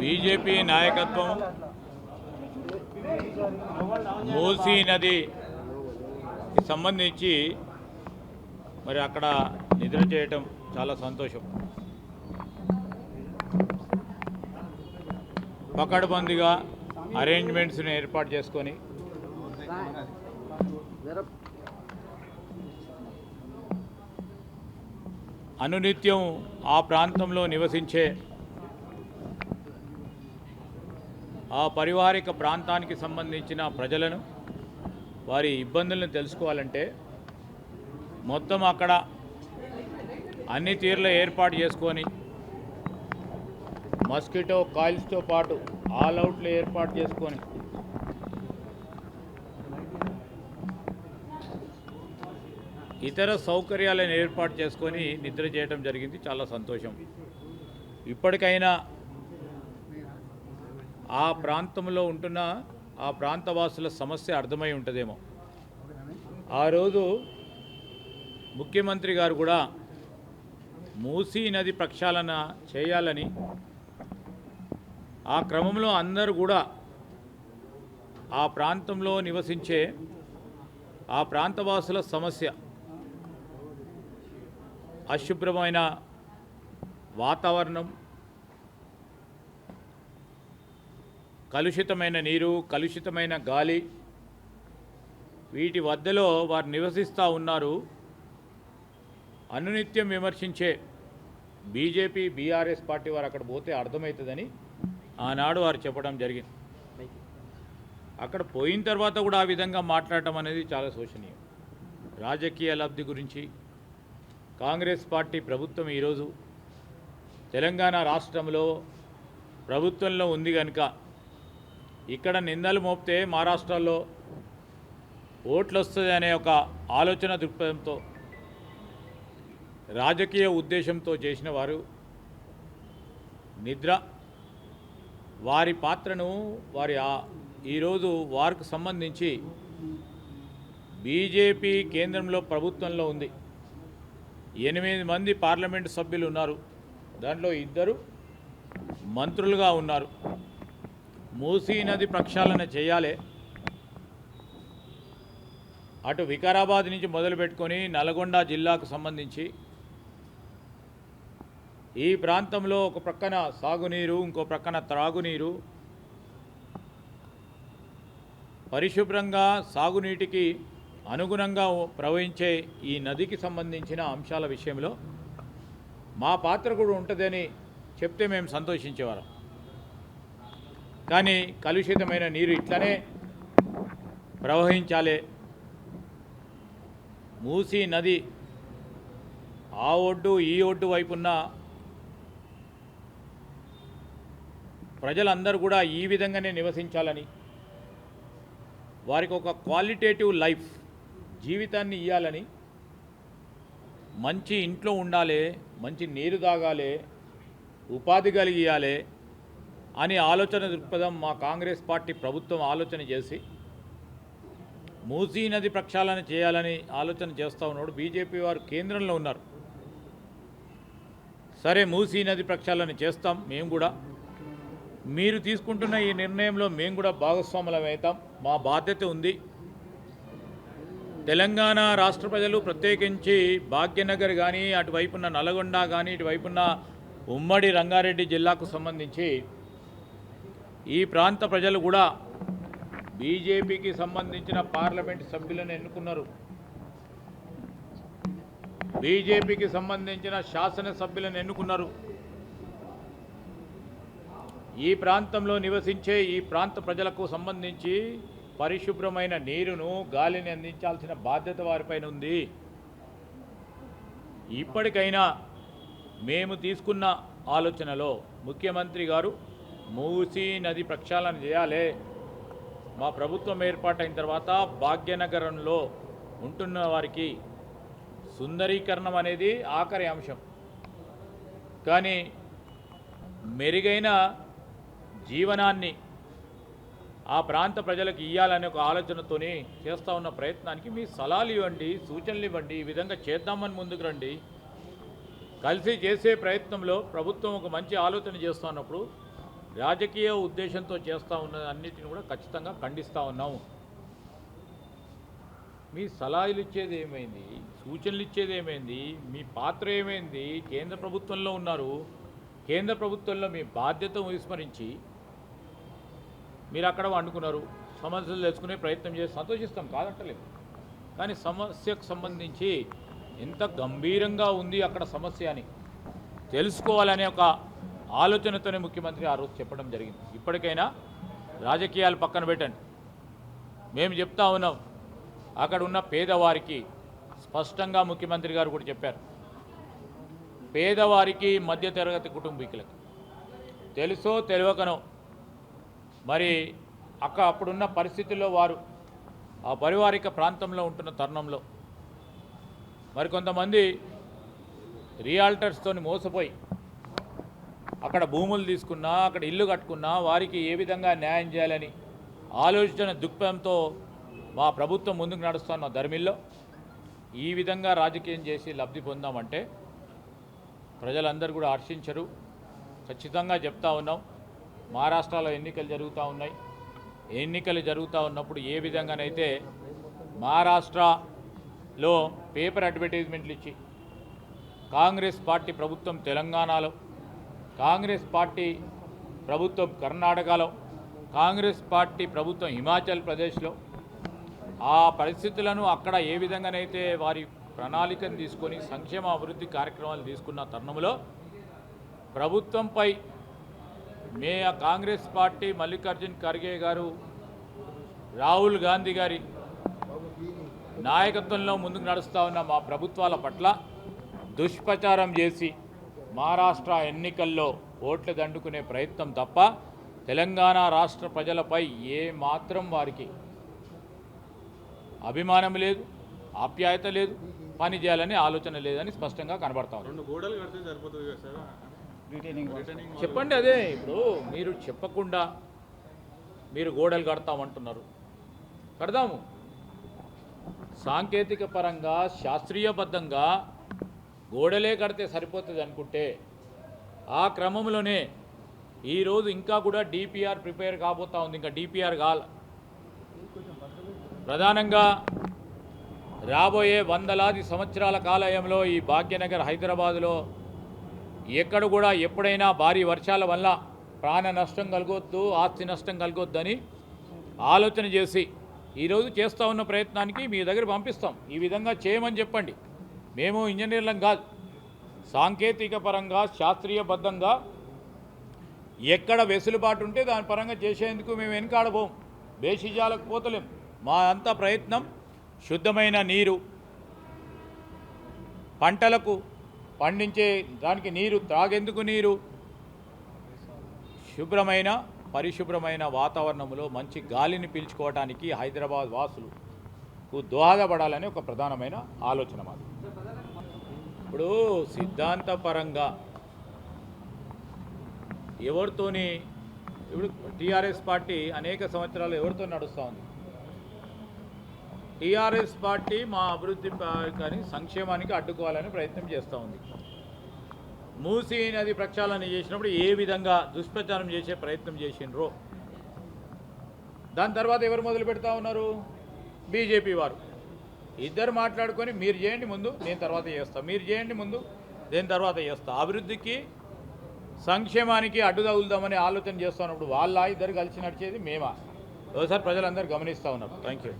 BJP నాయకత్వం మూసీ నదికి సంబంధించి మరి అక్కడ నిద్ర చేయటం చాలా సంతోషం. పకడ్బందీగా అరేంజ్మెంట్స్ని ఏర్పాటు చేసుకొని అనునిత్యం ఆ ప్రాంతంలో నివసించే ఆ పరివారిక ప్రాంతానికి సంబంధించిన ప్రజలను వారి ఇబ్బందులను తెలుసుకోవాలంటే మొత్తం అక్కడ అన్ని తీర్ల ఏర్పాటు చేసుకొని మస్కిటో కాయిల్స్తో పాటు ఆల్ అవుట్లు ఏర్పాటు చేసుకొని ఇతర సౌకర్యాలను ఏర్పాటు చేసుకొని నిద్ర చేయడం జరిగింది. చాలా సంతోషం. ఇప్పటికైనా ఆ ప్రాంతంలో ఉంటున్న ఆ ప్రాంతవాసుల సమస్య అర్థమై ఉంటుందేమో. ఆ రోజు ముఖ్యమంత్రి గారు కూడా మూసీ నది ప్రక్షాళన చేయాలని, ఆ క్రమంలో అందరూ కూడా ఆ ప్రాంతంలో నివసించే ఆ ప్రాంతవాసుల సమస్య అశుభ్రమైన వాతావరణం, కలుషితమైన నీరు, కలుషితమైన గాలి, వీటి వద్దలో వారు నివసిస్తూ ఉన్నారు. అనునిత్యం విమర్శించే బీజేపీ బీఆర్ఎస్ పార్టీ వారు అక్కడ పోతే అర్థమవుతుందని ఆనాడు వారు చెప్పడం జరిగింది. అక్కడ పోయిన తర్వాత కూడా ఆ విధంగా మాట్లాడటం అనేది చాలా శోచనీయం. రాజకీయ లబ్ధి గురించి కాంగ్రెస్ పార్టీ ప్రభుత్వం ఈరోజు తెలంగాణ రాష్ట్రంలో ప్రభుత్వంలో ఉంది కనుక ఇక్కడ నిందలు మోపితే మహారాష్ట్రలో ఓట్లు వస్తుంది అనే ఒక ఆలోచన దృక్పథంతో రాజకీయ ఉద్దేశంతో చేసిన వారు నిద్ర వారి పాత్రను ఈరోజు వారికి సంబంధించి బీజేపీ కేంద్రంలో ప్రభుత్వంలో ఉంది. 8 మంది పార్లమెంటు సభ్యులు ఉన్నారు. దాంట్లో 2 మంత్రులుగా ఉన్నారు. మూసీ నది ప్రక్షాళన చేయాలి. అటు వికారాబాద్ నుంచి మొదలుపెట్టుకొని నల్గొండ జిల్లాకు సంబంధించి ఈ ప్రాంతంలో ఒక ప్రక్కన సాగునీరు, ఇంకో ప్రక్కన త్రాగునీరు, పరిశుభ్రంగా సాగునీటికి అనుగుణంగా ప్రవహించే ఈ నదికి సంబంధించిన అంశాల విషయంలో మా పాత్ర కూడా ఉంటుందని చెప్తే మేము సంతోషించేవారం. కానీ కలుషితమైన నీరు ఇట్లనే ప్రవహించాలి. మూసీ నది ఆ ఒడ్డు ఈ ఒడ్డు వైపున్న ప్రజలందరూ కూడా ఈ విధంగానే నివసించాలని, వారికి ఒక క్వాలిటేటివ్ లైఫ్ జీవితాన్ని ఇవ్వాలని, మంచి ఇంట్లో ఉండాలి, మంచి నీరు తాగాలి, ఉపాధి కలిగియాలి అని ఆలోచన దృక్పథం మా కాంగ్రెస్ పార్టీ ప్రభుత్వం ఆలోచన చేసి మూసీ నది ప్రక్షాళన చేయాలని ఆలోచన చేస్తూ ఉన్నాడు. బీజేపీ వారు కేంద్రంలో ఉన్నారు. సరే, మూసీ నది ప్రక్షాళన చేస్తాం. మేము కూడా మీరు తీసుకుంటున్న ఈ నిర్ణయంలో మేము కూడా భాగస్వాములం అవుతాం. మా బాధ్యత ఉంది. తెలంగాణ రాష్ట్ర ప్రజలు ప్రత్యేకించి భాగ్యనగర్ కానీ, అటువైపున్న నల్గొండ కానీ, ఇటువైపున్న ఉమ్మడి రంగారెడ్డి జిల్లాకు సంబంధించి ఈ ప్రాంత ప్రజలు కూడా బీజేపీకి సంబంధించిన పార్లమెంట్ సభ్యులను ఎన్నుకున్నారు. బీజేపీకి సంబంధించిన శాసనసభ్యులను ఎన్నుకున్నారు. ఈ ప్రాంతంలో నివసించే ఈ ప్రాంత ప్రజలకు సంబంధించి పరిశుభ్రమైన నీరును, గాలిని అందించాల్సిన బాధ్యత వారిపైన ఉంది. ఇప్పటికైనా మేము తీసుకున్న ఆలోచనలో ముఖ్యమంత్రి గారు మూసీ నది ప్రక్షాళన చేయాలి. మా ప్రభుత్వం ఏర్పాటైన తర్వాత భాగ్యనగరంలో ఉంటున్న వారికి సుందరీకరణం అనేది ఆఖరి అంశం. కానీ మెరుగైన జీవనాన్ని ఆ ప్రాంత ప్రజలకు ఇవ్వాలనే ఒక ఆలోచనతోనే చేస్తూ ఉన్న ప్రయత్నానికి మీ సలహాలు ఇవ్వండి, సూచనలు ఇవ్వండి. ఈ విధంగా చేద్దామని ముందుకు రండి. కలిసి చేసే ప్రయత్నంలో ప్రభుత్వం ఒక మంచి ఆలోచన చేస్తున్నప్పుడు రాజకీయ ఉద్దేశంతో చేస్తూ ఉన్న అన్నిటిని కూడా ఖచ్చితంగా ఖండిస్తూ ఉన్నాము. మీ సలహాలు ఇచ్చేది ఏమైంది, సూచనలు ఇచ్చేది ఏమైంది, మీ పాత్ర ఏమైంది? కేంద్ర ప్రభుత్వంలో ఉన్నారు, కేంద్ర ప్రభుత్వంలో మీ బాధ్యత విస్మరించి మీరు అక్కడ వండుకున్నారు. సమస్యలు తెలుసుకునే ప్రయత్నం చేసి సంతోషిస్తాం, కాదంటలేదు. కానీ సమస్యకు సంబంధించి ఎంత గంభీరంగా ఉంది అక్కడ సమస్య అని తెలుసుకోవాలనే ఒక ఆలోచనతోనే ముఖ్యమంత్రి ఆ రోజు చెప్పడం జరిగింది. ఇప్పటికైనా రాజకీయాలు పక్కన పెట్టండి. మేము చెప్తా ఉన్నాం, అక్కడ ఉన్న పేదవారికి స్పష్టంగా ముఖ్యమంత్రి గారు కూడా చెప్పారు. పేదవారికి, మధ్యతరగతి కుటుంబీకులకు తెలుసో తెలియకనో మరి అప్పుడున్న పరిస్థితుల్లో వారు ఆ పరివారిక ప్రాంతంలో ఉంటున్న తరుణంలో మరికొంతమంది రియాల్టర్స్తో మోసపోయి అక్కడ భూములు తీసుకున్నా, అక్కడ ఇల్లు కట్టుకున్నా వారికి ఏ విధంగా న్యాయం చేయాలని ఆలోచన దృక్పథంతో మా ప్రభుత్వం ముందుకు నడుస్తున్న ధర్మిల్లో ఈ విధంగా రాజకీయం చేసి లబ్ధి పొందామంటే ప్రజలందరూ కూడా హర్షించరు. ఖచ్చితంగా చెప్తా ఉన్నాం. మహారాష్ట్రలో ఎన్నికలు జరుగుతూ ఉన్నాయి. ఎన్నికలు జరుగుతూ ఉన్నప్పుడు ఏ విధంగానైతే మహారాష్ట్రలో పేపర్ అడ్వర్టైజ్మెంట్లు ఇచ్చి కాంగ్రెస్ పార్టీ ప్రభుత్వం తెలంగాణలో, కాంగ్రెస్ పార్టీ ప్రభుత్వం కర్ణాటకలో, కాంగ్రెస్ పార్టీ ప్రభుత్వం హిమాచల్ ప్రదేశ్లో ఆ పరిస్థితులను అక్కడ ఏ విధంగానైతే వారి ప్రణాళికను తీసుకొని సంక్షేమ అభివృద్ధి కార్యక్రమాలు తీసుకున్న తరుణంలో ప్రభుత్వంపై కాంగ్రెస్ పార్టీ మల్లికార్జున్ ఖర్గే గారు, రాహుల్ గాంధీ గారి నాయకత్వంలో ముందుకు నడుస్తూ ఉన్న మా ప్రభుత్వాల పట్ల దుష్ప్రచారం చేసి మహారాష్ట్ర ఎన్నికల్లో ఓట్లు దండుకునే ప్రయత్నం తప్ప తెలంగాణ రాష్ట్ర ప్రజలపై ఏ మాత్రం వారికి అభిమానం లేదు, ఆప్యాయత లేదు, పని చేయాలని ఆలోచన లేదని స్పష్టంగా కనబడతా ఉంది. చెప్పండి. అదే ఇప్పుడు మీరు చెప్పకుండా మీరు గోడలు కడతామంటున్నారు. కడదాము. సాంకేతిక పరంగా శాస్త్రీయబద్ధంగా గోడలే కడితే సరిపోతుంది అనుకుంటే ఆ క్రమంలోనే ఈరోజు ఇంకా కూడా డిపిఆర్ ప్రిపేర్ కాబోతా ఉంది. ఇంకా డిపిఆర్ కాల ప్రధానంగా రాబోయే వందలాది సంవత్సరాల కాలయంలో ఈ భాగ్యనగర్ హైదరాబాదులో ఎక్కడ కూడా ఎప్పుడైనా భారీ వర్షాల వల్ల ప్రాణ నష్టం కలగొద్దు, ఆస్తి నష్టం కలగొద్దని ఆలోచన చేసి ఈరోజు చేస్తూ ఉన్న ప్రయత్నానికి మీ దగ్గర పంపిస్తాం. ఈ విధంగా చేయమని చెప్పండి. మేము ఇంజనీర్లం కాదు. సాంకేతిక పరంగా శాస్త్రీయబద్ధంగా ఎక్కడ వెసులుబాటు ఉంటే దాని పరంగా చేసేందుకు మేము వెనుకాడబోం, బేషిజాలకు పోతలేం. మా అంత ప్రయత్నం శుద్ధమైన నీరు, పంటలకు పండించే దానికి నీరు, త్రాగేందుకు నీరు, శుభ్రమైన పరిశుభ్రమైన వాతావరణంలో మంచి గాలిని పీల్చుకోవడానికి హైదరాబాద్ వాసులకు దోహదపడాలని ఒక ప్రధానమైన ఆలోచన మాది. ఇప్పుడు సిద్ధాంతపరంగా ఎవరితోని ఇప్పుడు టీఆర్ఎస్ పార్టీ అనేక సంవత్సరాలు ఎవరితో నడుస్తూ ఉంది? టీఆర్ఎస్ పార్టీ మా అభివృద్ధి కానీ సంక్షేమానికి అడ్డుకోవాలని ప్రయత్నం చేస్తూ ఉంది. మూసీ నది ప్రక్షాళన చేసినప్పుడు ఏ విధంగా దుష్ప్రచారం చేసే ప్రయత్నం చేసినరో దాని తర్వాత ఎవరు మొదలు పెడతా ఉన్నారు? బీజేపీ వారు. ఇద్దరు మాట్లాడుకొని మీరు చేయండి ముందు, నేను తర్వాత చేస్తా, మీరు చేయండి ముందు, నేను తర్వాత చేస్తా. అభివృద్ధికి సంక్షేమానికి అడ్డు తగులుదామని ఆలోచన చేస్తున్నప్పుడు వాళ్ళ ఇద్దరు కలిసి నడిచేది మేమా? ఒకసారి ప్రజలందరూ గమనిస్తూ ఉన్నారు. Thank you.